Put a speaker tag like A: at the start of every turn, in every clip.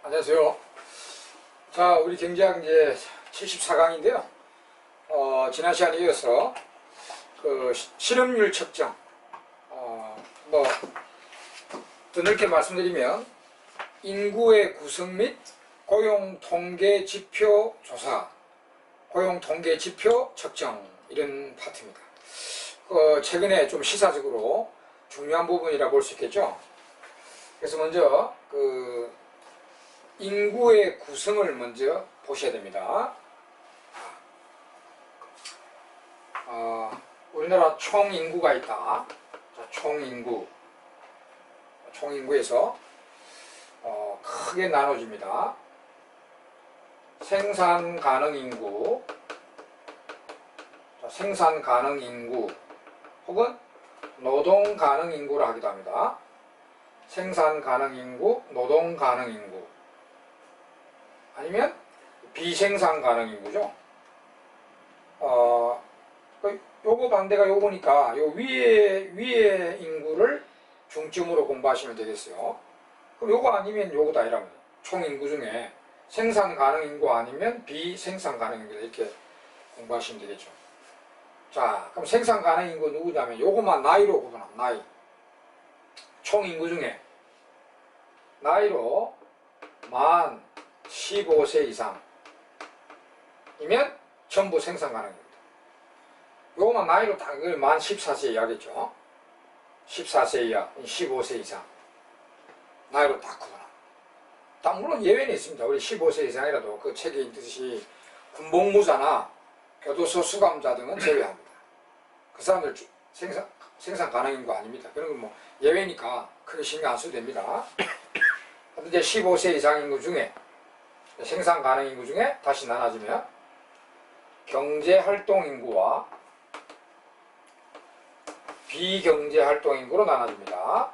A: 안녕하세요. 자, 우리 경제학 이제 74강인데요. 지난 시간에 이어서 실업률 측정, 더 넓게 말씀드리면 인구의 구성 및 고용 통계 지표 조사, 고용 통계 지표 측정, 이런 파트입니다. 최근에 좀 시사적으로 중요한 부분이라 볼 수 있겠죠. 그래서 먼저 인구의 구성을 먼저 보셔야 됩니다. 우리나라 총 인구가 있다. 자, 총인구에서 크게 나눠집니다. 생산 가능 인구, 생산 가능 인구 혹은 노동 가능 인구라 하기도 합니다. 생산 가능 인구, 노동 가능 인구, 아니면 비생산 가능 인구죠. 요거 반대가 요거니까 요 위에 인구를 중점으로 공부하시면 되겠어요. 그럼 요거 아니면 요거다 이러면 총 인구 중에 생산 가능 인구 아니면 비생산 가능 인구, 이렇게 공부하시면 되겠죠. 자, 그럼 생산 가능 인구 누구냐면 요거만 나이로 구분합니다. 나이. 총 인구 중에 나이로 만 15세 이상이면 전부 생산 가능입니다. 요거만 나이로 딱 만 14세 이하겠죠. 14세 이하, 15세 이상 나이로 딱 구분합니다. 물론 예외는 있습니다. 우리 15세 이상이라도 그 책에 있듯이 군복무자나 교도소 수감자 등은 제외합니다. 그 사람들 생산 가능인 거 아닙니다. 그런 건 뭐 예외니까 크게 신경 안 써도 됩니다. 이제 15세 이상 인구 중에 생산 가능 인구 중에 다시 나눠지면 경제활동 인구와 비경제활동 인구로 나눠집니다.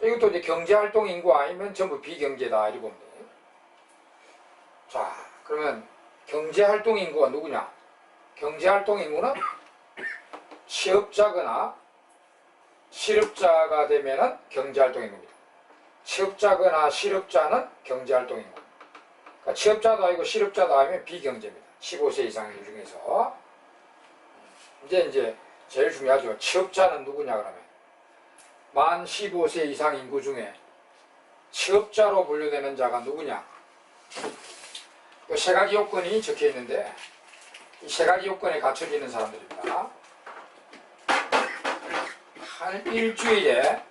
A: 이것도 이제 경제활동 인구 아니면 전부 비경제다 이렇게 보면 돼요. 자, 그러면 경제활동 인구가 누구냐? 경제활동 인구는 취업자거나 실업자가 되면은 경제활동 인구입니다. 취업자거나 실업자는 경제활동 인구. 그러니까 취업자도 아니고 실업자도 아니면 비경제입니다. 15세 이상 인구 중에서. 이제 제일 중요하죠. 취업자는 누구냐 그러면 만 15세 이상 인구 중에 취업자로 분류되는 자가 누구냐? 이 세 가지 요건이 적혀 있는데 이 세 가지 요건에 갖춰지는 사람들입니다. 한 일주일에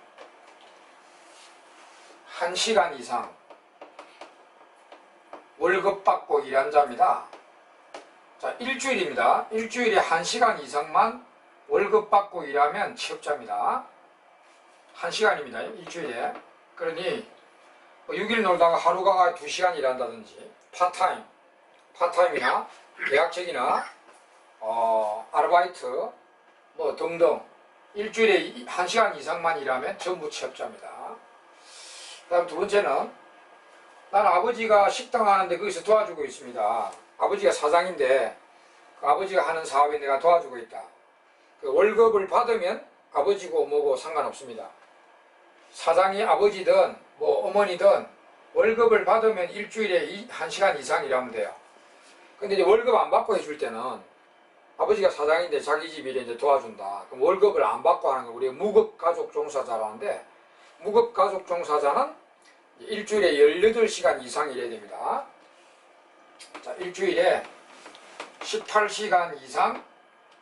A: 1시간 이상 월급 받고 일한 자입니다. 자, 일주일입니다. 일주일에 1시간 이상만 월급 받고 일하면 취업자입니다. 1시간입니다. 일주일에. 그러니 6일 놀다가 하루가 2시간 일한다든지 파타임이나 계약직이나 아르바이트 뭐 등등 일주일에 1시간 이상만 일하면 전부 취업자입니다. 그 다음 두 번째는 나는 아버지가 식당 하는데 거기서 도와주고 있습니다. 아버지가 사장인데 그 아버지가 하는 사업에 내가 도와주고 있다. 그 월급을 받으면 아버지고 뭐고 상관없습니다. 사장이 아버지든 뭐 어머니든 월급을 받으면 일주일에 1시간 이상 일하면 돼요. 근데 이제 월급 안 받고 해줄 때는 아버지가 사장인데 자기 집 일에 이제 도와준다. 그럼 월급을 안 받고 하는 거 우리가 무급가족 종사자로 하는데 무급가족 종사자는 일주일에 18시간 이상 일해야 됩니다. 자, 일주일에 18시간 이상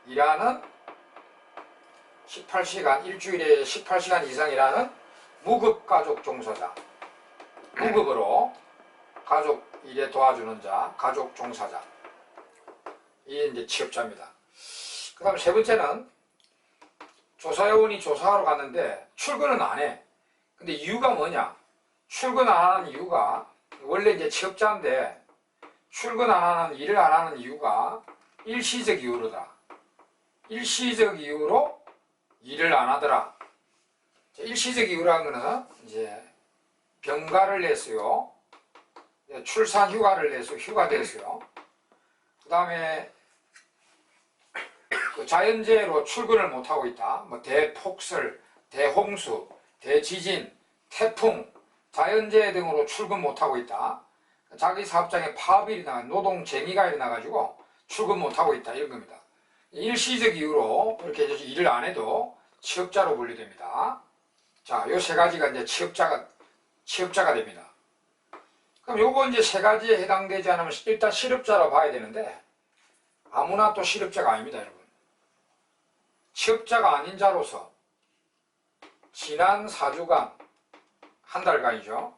A: 일하는 일주일에 18시간 이상 일하는 무급가족 종사자, 무급으로 가족 일에 도와주는 자, 가족 종사자, 이게 이제 취업자입니다. 그 다음 세 번째는 조사요원이 조사하러 갔는데 출근은 안 해. 근데 이유가 뭐냐? 출근 안 하는 이유가 원래 이제 취업자인데 출근 안 하는, 일을 안 하는 이유가 일시적 이유로다. 일시적 이유로 일을 안 하더라. 일시적 이유라는 거는 이제 병가를 냈어요. 출산 휴가를 내서 휴가 됐어요. 그 다음에 자연재해로 출근을 못하고 있다. 뭐 대폭설, 대홍수, 대지진, 태풍, 자연재해 등으로 출근 못하고 있다. 자기 사업장에 파업이 일어나, 노동쟁의가 일어나가지고 출근 못하고 있다. 이런 겁니다. 일시적 이유로 이렇게 일을 안 해도 취업자로 분류됩니다. 자, 요 세 가지가 이제 취업자가 됩니다. 그럼 요거 이제 세 가지에 해당되지 않으면 일단 실업자로 봐야 되는데, 아무나 또 실업자가 아닙니다, 여러분. 취업자가 아닌 자로서 지난 4주간, 한 달간이죠.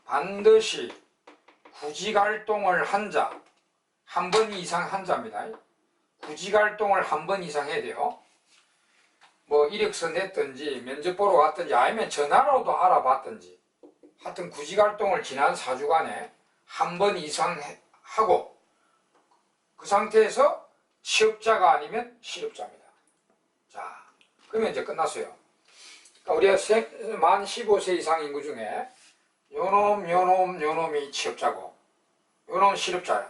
A: 반드시 구직활동을 한 자, 한 번 이상 한 자입니다. 구직활동을 한 번 이상 해야 돼요. 뭐 이력서 냈든지 면접 보러 갔든지 아니면 전화로도 알아봤든지 하여튼 구직활동을 지난 4주간에 한 번 이상 하고 그 상태에서 취업자가 아니면 실업자입니다. 자, 그러면 이제 끝났어요. 그러니까 우리가 만 15세 이상 인구 중에 요놈이 취업자고 요놈 실업자야.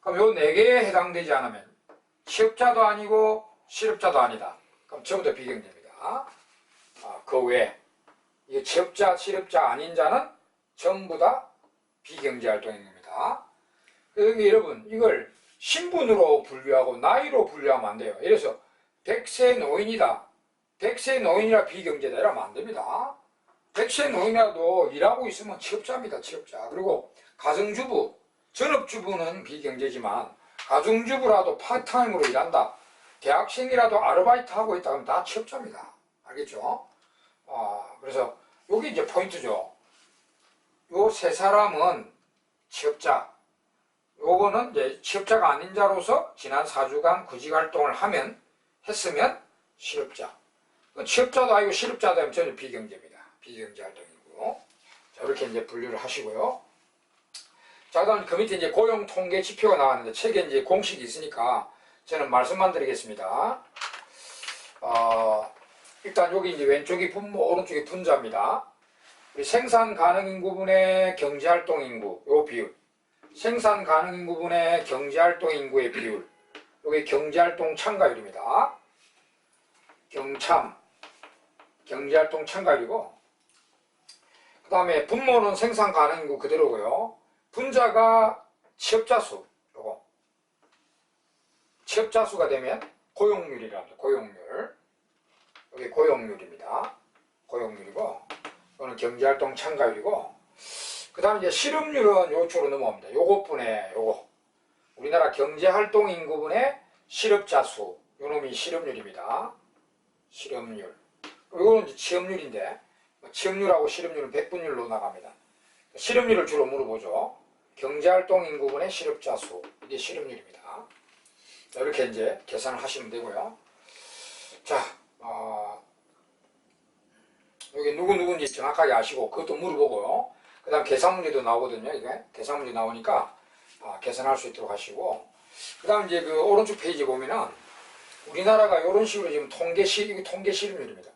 A: 그럼 요 4개에 해당되지 않으면 취업자도 아니고 실업자도 아니다. 그럼 전부 다 비경제입니다. 그 외에 이 취업자, 실업자 아닌 자는 전부 다 비경제활동인 겁니다. 그러니까 여러분 이걸 신분으로 분류하고 나이로 분류하면 안 돼요. 예를 들어서 100세 노인이다. 100세 노인이라 비경제다 이러면 안 됩니다. 100세 노인이라도 일하고 있으면 취업자입니다. 취업자. 그리고 가정주부, 전업주부는 비경제지만 가정주부라도 파트타임으로 일한다. 대학생이라도 아르바이트 하고 있다 그러면 다 취업자입니다. 알겠죠? 그래서 여기 이제 포인트죠. 요 세 사람은 취업자. 요거는 이제 취업자가 아닌 자로서 지난 4주간 구직활동을 했으면 실업자. 취업자도 아니고 실업자도 하면 전혀 비경제입니다. 비경제활동이고. 자, 이렇게 이제 분류를 하시고요. 자, 그 다음 그 밑에 이제 고용통계 지표가 나왔는데 책에 이제 공식이 있으니까 저는 말씀만 드리겠습니다. 일단 여기 이제 왼쪽이 분모, 오른쪽이 분자입니다. 우리 생산 가능 인구분의 경제활동 인구, 요 비율. 생산 가능 인구분의 경제활동 인구의 비율. 여기 경제활동 참가율입니다. 경제활동 참가율이고, 그 다음에 분모는 생산 가능 인구 그대로고요. 분자가 취업자 수, 요거. 취업자 수가 되면 고용률이라고 합니다. 고용률. 여기 고용률입니다. 고용률이고, 이거는 경제활동 참가율이고, 그 다음에 이제 실업률은 요쪽으로 넘어옵니다. 요것분의 요거. 우리나라 경제활동 인구분의 실업자 수. 요놈이 실업률입니다. 실업률. 요거는 이제 취업률인데, 취업률하고 실업률은 백분율로 나갑니다. 실업률을 주로 물어보죠. 경제활동 인구분의 실업자 수. 이게 실업률입니다. 자, 이렇게 이제 계산을 하시면 되고요. 자, 여기 누구인지 정확하게 아시고 그것도 물어보고요. 그 다음 계산 문제도 나오거든요. 이게 계산 문제 나오니까 계산할 수 있도록 하시고, 그 다음 이제 그 오른쪽 페이지 보면은 우리나라가 이런 식으로 지금 통계 실업률입니다.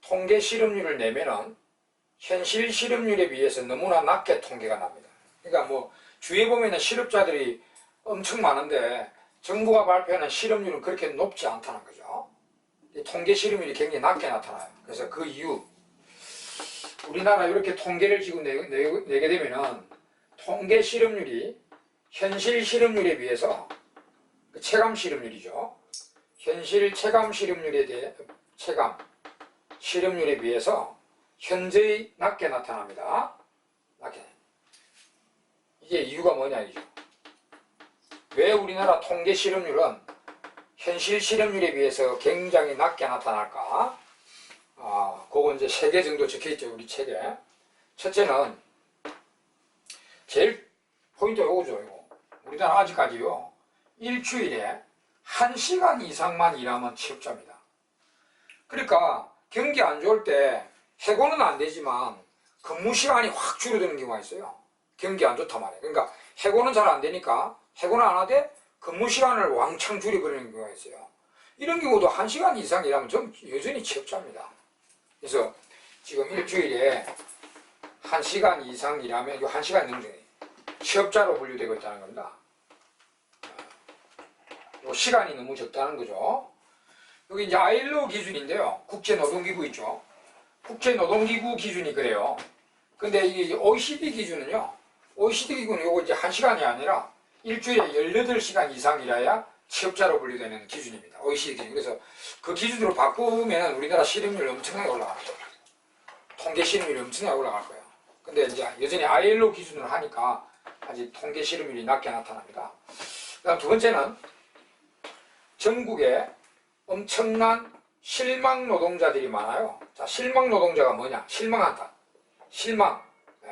A: 통계 실업률을 내면은 현실 실업률에 비해서 너무나 낮게 통계가 납니다. 그러니까 뭐 주위에 보면은 실업자들이 엄청 많은데 정부가 발표하는 실업률은 그렇게 높지 않다는 거죠. 이 통계 실업률이 굉장히 낮게 나타나요. 그래서 그 이유, 우리나라 이렇게 통계를 지금 내게 되면은 통계 실업률이 현실 실업률에 비해서 체감 실업률이죠. 현실 체감 실업률에 비해서 현저히 낮게 나타납니다. 낮게. 이게 이유가 뭐냐 이죠. 왜 우리나라 통계 실업률은 현실 실업률에 비해서 굉장히 낮게 나타날까? 그거 이제 3개 정도 적혀있죠, 우리 책에. 첫째는, 제일 포인트가 요거죠, 이거. 우리나라 아직까지요, 일주일에 1시간 이상만 일하면 취업자입니다. 그러니까, 경기 안 좋을 때, 해고는 안 되지만, 근무 시간이 확 줄어드는 경우가 있어요. 경기 안 좋단 말이에요. 그러니까, 해고는 잘 안 되니까, 해고는 안 하되, 근무 시간을 왕창 줄여버리는 경우가 있어요. 이런 경우도 1시간 이상 일하면 좀 여전히 취업자입니다. 그래서 지금 일주일에 1시간 이상 일하면 이 1시간 넘게 취업자로 분류되고 있다는 겁니다. 시간이 너무 적다는 거죠. 여기 이제 ILO 기준인데요. 국제노동기구 있죠. 국제노동기구 기준이 그래요. 근데 이 OECD 기준은요, OECD 기준은 요거 이제 1시간이 아니라 일주일에 18시간 이상 일해야 취업자로 분류되는 기준입니다. OECD 기준. 그래서 그 기준으로 바꾸면 우리나라 실업률이 엄청나게 올라갈 거예요. 통계 실업률이 엄청나게 올라갈 거예요. 근데 이제 여전히 ILO 기준으로 하니까 아직 통계 실업률이 낮게 나타납니다. 그다음 두 번째는 전국에 엄청난 실망 노동자들이 많아요. 자, 실망 노동자가 뭐냐? 실망한다. 실망. 예.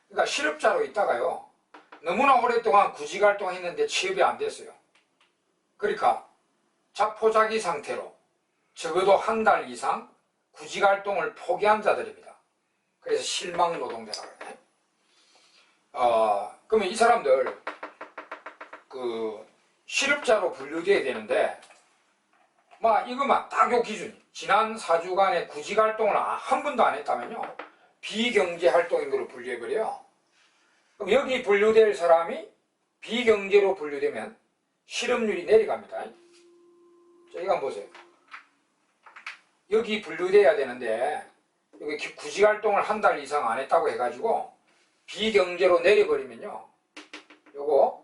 A: 그러니까 실업자로 있다가요, 너무나 오랫동안 구직활동 했는데 취업이 안 됐어요. 그러니까 자포자기 상태로 적어도 한 달 이상 구직활동을 포기한 자들입니다. 그래서 실망 노동자라고 해요. 그러면 이 사람들 그 실업자로 분류돼야 되는데, 이것만 딱 요 기준, 지난 4주간의 구직활동을 한 번도 안 했다면요, 비경제활동인으로 분류해버려요. 그럼 여기 분류될 사람이 비경제로 분류되면 실업률이 내려갑니다. 자, 이거 한번 보세요. 여기 분류돼야 되는데 여기 구직활동을 한 달 이상 안 했다고 해가지고 비경제로 내려버리면요, 요거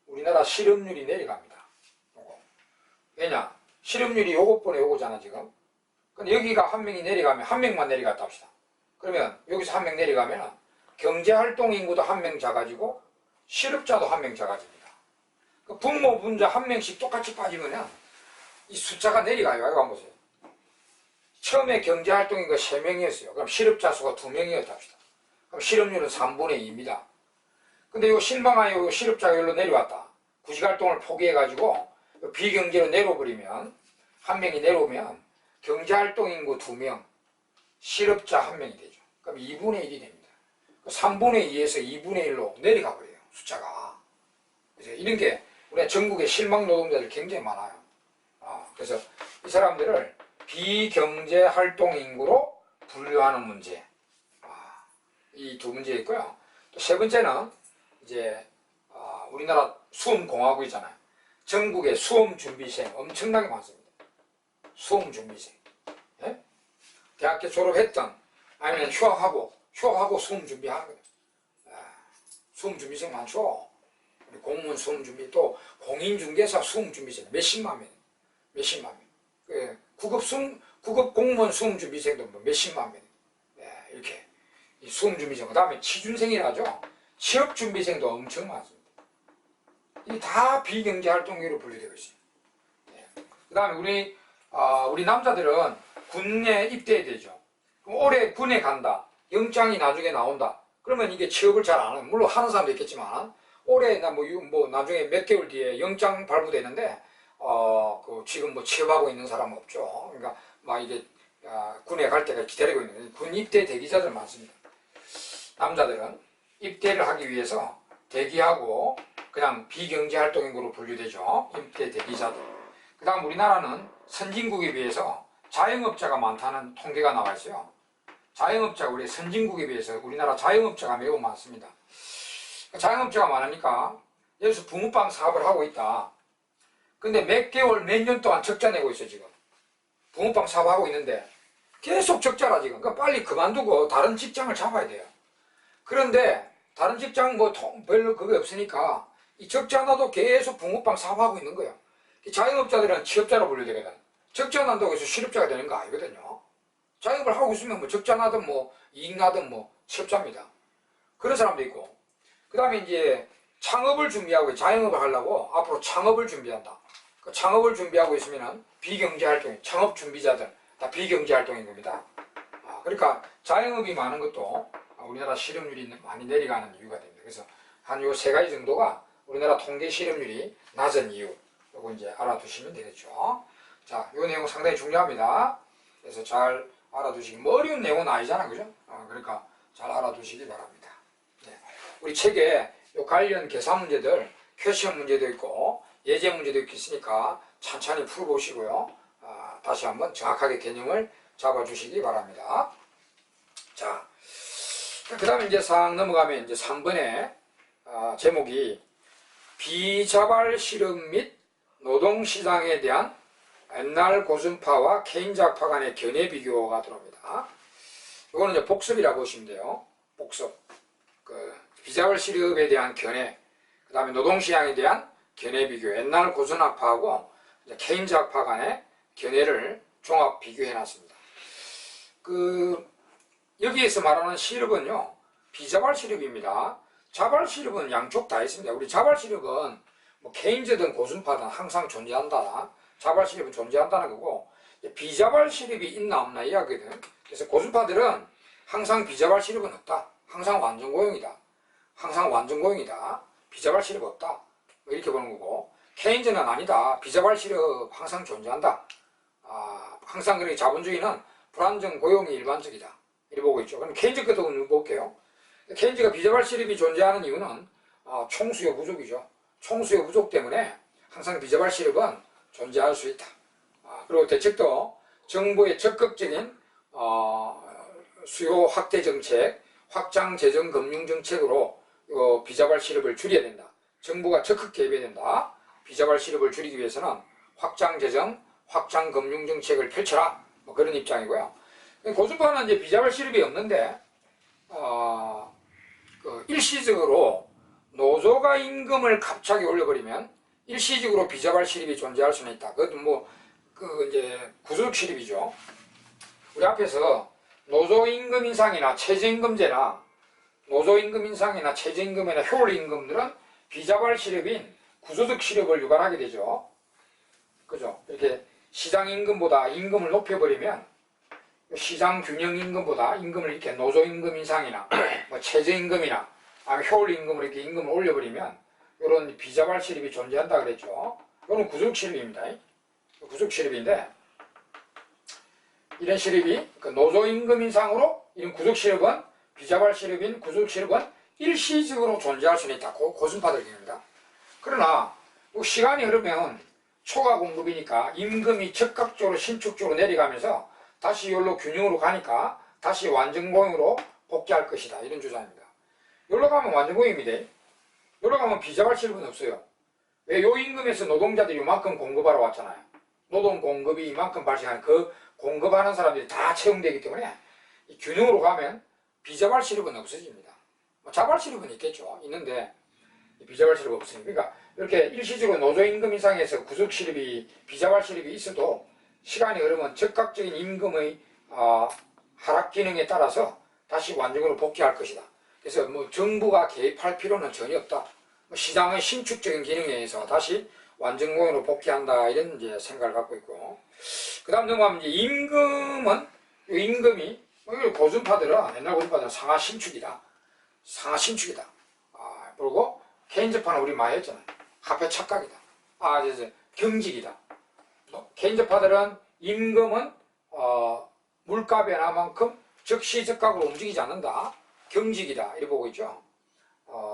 A: 우리나라 실업률이 내려갑니다. 요거. 왜냐? 실업률이 요것분에 요거잖아 지금. 근데 여기가 한 명이 내려가면, 한 명만 내려갔다 합시다. 그러면 여기서 한 명 내려가면 경제활동 인구도 한 명 작아지고 실업자도 한 명 작아집니다. 분모 분자 한 명씩 똑같이 빠지면 이 숫자가 내려가요. 이거 한번 보세요. 처음에 경제활동 인구가 3명이었어요. 그럼 실업자 수가 2명이었다 합시다. 그럼 실업률은 3분의 2입니다. 근데 요 실망하여 요 실업자가 여기로 내려왔다. 구직활동을 포기해가지고 비경제로 내려버리면, 한 명이 내려오면 경제활동 인구 2명, 실업자 1명이 되죠. 그럼 2분의 1이 됩니다. 3분의 2에서 2분의 1로 내려가 버려요, 숫자가. 그래서 이런 게 우리가 전국에 실망 노동자들 굉장히 많아요. 그래서 이 사람들을 비경제활동 인구로 분류하는 문제, 이 두 문제 있고요. 또 세 번째는 이제 우리나라 수험공화국이잖아요. 전국에 수험준비생 엄청나게 많습니다. 수험준비생. 예? 대학교 졸업했던, 아니면 휴학하고 수험준비하는 거예요. 수험준비생 많죠. 공무원 수험준비, 또 공인중개사 수험준비생 몇십만 명. 구급 공무원 수험준비생도 몇십만 명. 이렇게 이 수험준비생. 그 다음에 취준생이라죠. 취업준비생도 엄청 많습니다. 이게 다 비경제활동계로 분류되고 있어요. 그 다음에 우리 남자들은 군에 입대해야 되죠. 그럼 올해 군에 간다. 영장이 나중에 나온다. 그러면 이게 취업을 잘 안 해요. 물론 하는 사람도 있겠지만, 올해 나중에 몇 개월 뒤에 영장 발부되는데, 지금 취업하고 있는 사람은 없죠. 그러니까 이게 군에 갈 때가 기다리고 있는 거예요. 군 입대 대기자들 많습니다. 남자들은 입대를 하기 위해서 대기하고 그냥 비경제활동인으로 분류되죠. 입대 대기자들. 그 다음 우리나라는 선진국에 비해서 자영업자가 많다는 통계가 나와 있어요. 우리 선진국에 비해서 우리나라 자영업자가 매우 많습니다. 자영업자가 많으니까 여기서 붕어빵 사업을 하고 있다. 근데 몇 개월, 몇 년 동안 적자 내고 있어 지금. 붕어빵 사업하고 있는데 계속 적자라 지금. 그러니까 빨리 그만두고 다른 직장을 잡아야 돼요. 그런데 다른 직장 별로 그게 없으니까 이 적자 나도 계속 붕어빵 사업하고 있는 거예요. 자영업자들은 취업자로 분류되거든. 적자 난다고 해서 실업자가 되는 거 아니거든요. 자영업을 하고 있으면 적자 나든 이익 나든 취업자입니다. 그런 사람도 있고. 그 다음에 이제 창업을 준비하고, 자영업을 하려고 앞으로 창업을 준비한다. 그 창업을 준비하고 있으면 비경제활동, 창업 준비자들 다 비경제활동인 겁니다. 그러니까 자영업이 많은 것도 우리나라 실업률이 많이 내려가는 이유가 됩니다. 그래서 한 요 세 가지 정도가 우리나라 통계 실업률이 낮은 이유, 요거 이제 알아두시면 되겠죠. 자, 요 내용 상당히 중요합니다. 그래서 잘 알아두시기, 어려운 내용은 아니잖아, 그죠? 그러니까 잘 알아두시기 바랍니다. 네. 우리 책에 요 관련 계산 문제들, 퀘스천 문제도 있고 예제 문제도 있으니까 천천히 풀어보시고요. 다시 한번 정확하게 개념을 잡아주시기 바랍니다. 자, 그 다음에 이제 상 넘어가면 이제 3번에 제목이 비자발 실업 및 노동시장에 대한 옛날 고전파와 케인작파 간의 견해 비교가 들어옵니다. 이거는 이제 복습이라고 보시면 돼요. 복습, 그 비자발 시럽에 대한 견해, 그 다음에 노동시장에 대한 견해 비교, 옛날 고전학파하고 케인즈 학파 간의 견해를 종합 비교해 놨습니다. 여기에서 말하는 시럽은요, 비자발 시럽입니다. 자발 시럽은 양쪽 다 있습니다. 우리 자발 시럽은 뭐 케인즈든 고순파든 항상 존재한다. 자발 시럽은 존재한다는 거고, 비자발 시럽이 있나 없나 이야기거든. 그래서 고순파들은 항상 비자발 시럽은 없다. 항상 완전고용이다. 항상 완전고용이다. 비자발 시럽 없다. 뭐 이렇게 보는 거고, 케인즈는 아니다. 비자발 시럽 항상 존재한다. 항상 그렇게 자본주의는 불안정 고용이 일반적이다. 이렇게 보고 있죠. 그럼 케인즈 것도 볼게요. 케인즈가 비자발 시럽이 존재하는 이유는 총수요 부족이죠. 총수요 부족 때문에 항상 비자발 시럽은 존재할 수 있다. 그리고 대책도 정부의 적극적인 수요 확대 정책, 확장 재정 금융 정책으로 비자발 시럽을 줄여야 된다. 정부가 적극 개입해야 된다. 비자발 시럽을 줄이기 위해서는 확장 재정, 확장 금융 정책을 펼쳐라. 뭐 그런 입장이고요. 고순파는 이제 비자발 시럽이 없는데 일시적으로 노조가 임금을 갑자기 올려버리면 일시적으로 비자발 시럽이 존재할 수는 있다. 그것도 이제 구조적 시럽이죠. 우리 앞에서 노조임금 인상이나 최저임금제나 노조임금 인상이나 최저임금이나 효율임금들은 비자발 시럽인 구조적 시럽을 유발하게 되죠. 그죠? 이렇게 시장임금보다 임금을 높여버리면 시장균형임금보다 임금을 이렇게 노조임금 인상이나 뭐 최저임금이나 효율임금으로 이렇게 임금을 올려버리면 이런 비자발 시럽이 존재한다 그랬죠. 이거는 구조적 시럽입니다. 구조적 시럽인데 이런 시럽이 노조임금 인상으로 이런 구조적 시럽은 비자발 시럽인 구조적 시럽은 일시적으로 존재할 수는 있다. 고순파들 얘기입니다. 그러나 시간이 흐르면 초과 공급이니까 임금이 즉각적으로 신축적으로 내려가면서 다시 이걸로 균형으로 가니까 다시 완전고용으로 복귀할 것이다. 이런 주장입니다. 여기로 가면 완전고용입니다. 여기로 가면 비자발 시럽은 없어요. 왜? 요 임금에서 노동자들이 이만큼 공급하러 왔잖아요. 노동 공급이 이만큼 발생하는 그 공급하는 사람들이 다 채용되기 때문에 이 균형으로 가면 비자발 시럽은 없어집니다. 자발 시럽은 있겠죠. 있는데 비자발 시럽은 없으니까. 그러니까 이렇게 일시적으로 노조임금 인상에서 구속 시럽이 비자발 시럽이 있어도 시간이 흐르면 즉각적인 임금의 하락 기능에 따라서 다시 완전으로 복귀할 것이다. 그래서 정부가 개입할 필요는 전혀 없다. 시장의 신축적인 기능에 의해서 다시 완전고용으로 복귀한다. 이런 이제 생각을 갖고 있고. 그 다음 넘어가면 이제 임금이 고순파들은 옛날 고순파들은 상하 신축이다. 상하 신축이다. 그리고 케인즈파는 우리 많이 했잖아요. 화폐 착각이다. 경직이다. 케인즈파들은 임금은 물가 변화만큼 즉시즉각으로 움직이지 않는다. 경직이다. 이렇게 보고 있죠.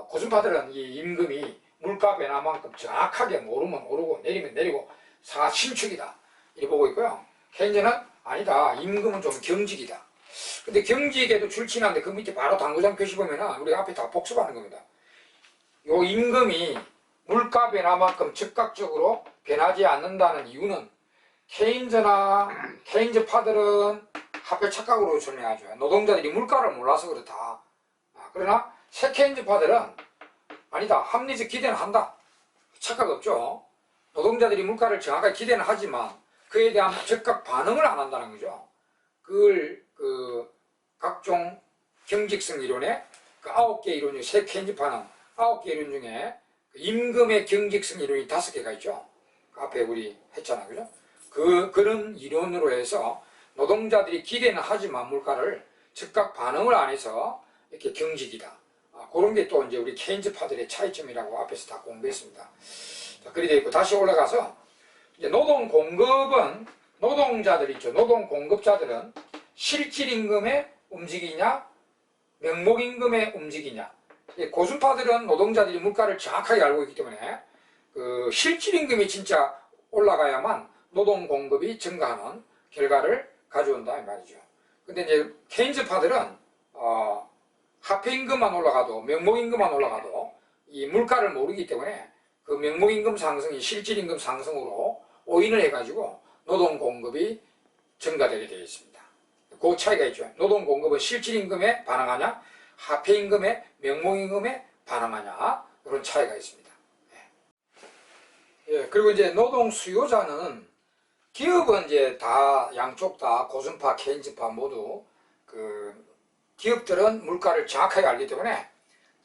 A: 고순파들은 이 임금이 물가 변화만큼 정확하게 오르면 오르고 내리면 내리고 상하 신축이다. 이렇게 보고 있고요. 케인즈는 아니다. 임금은 좀 경직이다. 근데 경직에도 출친한데 그 밑에 바로 당구장 표시 보면은 우리 앞에 다 복습하는 겁니다. 요 임금이 물가 변화만큼 즉각적으로 변하지 않는다는 이유는 케인즈파들은 화폐 착각으로 설명하죠. 노동자들이 물가를 몰라서 그렇다. 그러나 새 케인즈파들은 아니다. 합리적 기대는 한다. 착각 없죠. 노동자들이 물가를 정확하게 기대는 하지만 그에 대한 즉각 반응을 안 한다는 거죠. 그걸 각종 경직성 이론에 9개 이론 중 새 케인즈파는 9개 이론 중에 임금의 경직성 이론이 5개가 있죠. 앞에 우리 했잖아요. 그죠? 그런 이론으로 해서 노동자들이 기대는 하지만 물가를 즉각 반응을 안 해서 이렇게 경직이다. 그런 게 또 이제 우리 케인즈파들의 차이점이라고 앞에서 다 공부했습니다. 자, 그리 되어 있고 다시 올라가서 이제 노동 공급은 노동자들 있죠. 노동 공급자들은 실질임금의 움직이냐 명목임금의 움직이냐. 고순파들은 노동자들이 물가를 정확하게 알고 있기 때문에 그 실질임금이 진짜 올라가야만 노동 공급이 증가하는 결과를 가져온다 이 말이죠. 근데 이제 케인즈파들은 화폐임금만 올라가도 명목임금만 올라가도 이 물가를 모르기 때문에 그 명목임금 상승이 실질임금 상승으로 오인을 해가지고 노동 공급이 증가되게 되어 있습니다. 그 차이가 있죠. 노동 공급은 실질임금에 반응하냐 화폐임금에 명목임금에 반응하냐, 이런 차이가 있습니다. 예, 그리고 이제 노동 수요자는 기업은 이제 다 양쪽 다 고순파, 케인즈파 모두 기업들은 물가를 정확하게 알기 때문에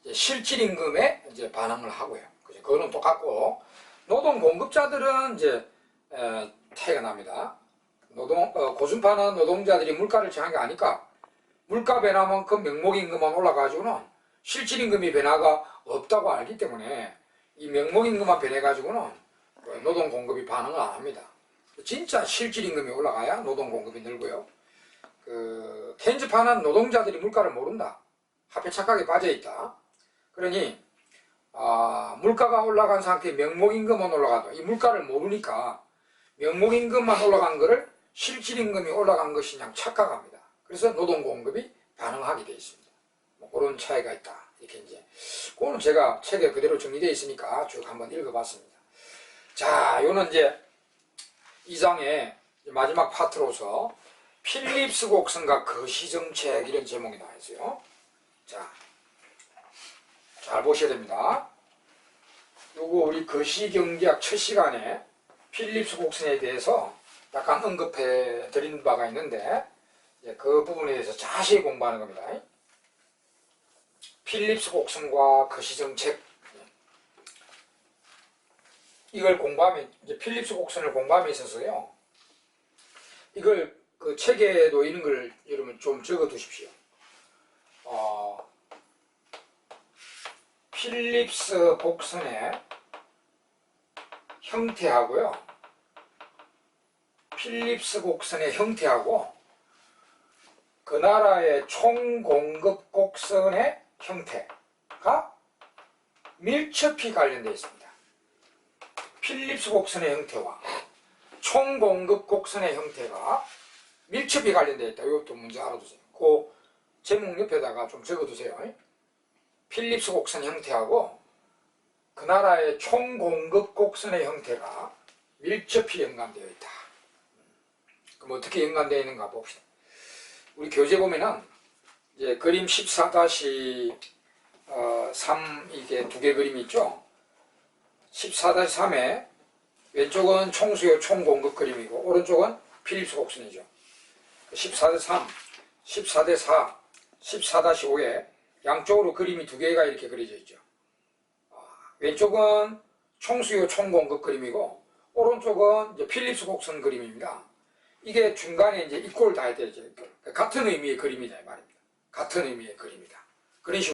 A: 이제 실질임금에 이제 반응을 하고요. 그거는 똑같고, 노동 공급자들은 이제 차이가 납니다. 고순파는 노동자들이 물가를 정하게 아니까 물가 변화만큼 명목임금만 올라가지고는 실질임금이 변화가 없다고 알기 때문에 이 명목임금만 변해가지고는 노동 공급이 반응을 안 합니다. 진짜 실질임금이 올라가야 노동 공급이 늘고요. 케인즈파는 노동자들이 물가를 모른다. 화폐 착각에 빠져있다. 그러니 물가가 올라간 상태에 명목임금만 올라가도 이 물가를 모르니까 명목임금만 올라간 거를 실질임금이 올라간 것이 그냥 착각합니다. 그래서 노동 공급이 반응하게 되어 있습니다. 뭐 그런 차이가 있다. 이렇게 이제 그거는 제가 책에 그대로 정리되어 있으니까 쭉 한번 읽어봤습니다. 자, 요는 이제 2장의 마지막 파트로서 필립스 곡선과 거시정책 이런 제목이 나와 있어요. 자, 잘 보셔야 됩니다. 요거 우리 거시경제학 첫 시간에 필립스 곡선에 대해서 약간 언급해 드린 바가 있는데 그 부분에 대해서 자세히 공부하는 겁니다. 필립스 곡선과 거시정책, 이걸 공부하면, 이제 필립스 곡선을 공부함에 있어서요, 이걸 그 책에도 있는 걸 여러분 좀 적어 두십시오. 필립스 곡선의 형태하고요, 필립스 곡선의 형태하고 그 나라의 총공급 곡선의 형태가 밀접히 관련되어 있습니다. 필립스 곡선의 형태와 총공급 곡선의 형태가 밀접히 관련되어 있다. 이것도 먼저 알아두세요. 그 제목 옆에다가 좀 적어두세요. 필립스 곡선 형태하고 그 나라의 총공급 곡선의 형태가 밀접히 연관되어 있다. 그럼 어떻게 연관되어 있는가 봅시다. 우리 교재 보면은 이제 그림 14-3 이게 두 개 그림이 있죠. 14-3에 왼쪽은 총수요 총공급 그림이고 오른쪽은 필립스 곡선이죠. 14-3, 14-4, 14-5에 양쪽으로 그림이 두 개가 이렇게 그려져 있죠. 왼쪽은 총수요 총공급 그림이고 오른쪽은 이제 필립스 곡선 그림입니다. 이게 중간에 이제 이꼴 다 해야 되죠. 같은 의미의 그림이다 이 말입니다. 같은 의미의 그림이다. 그런 식으로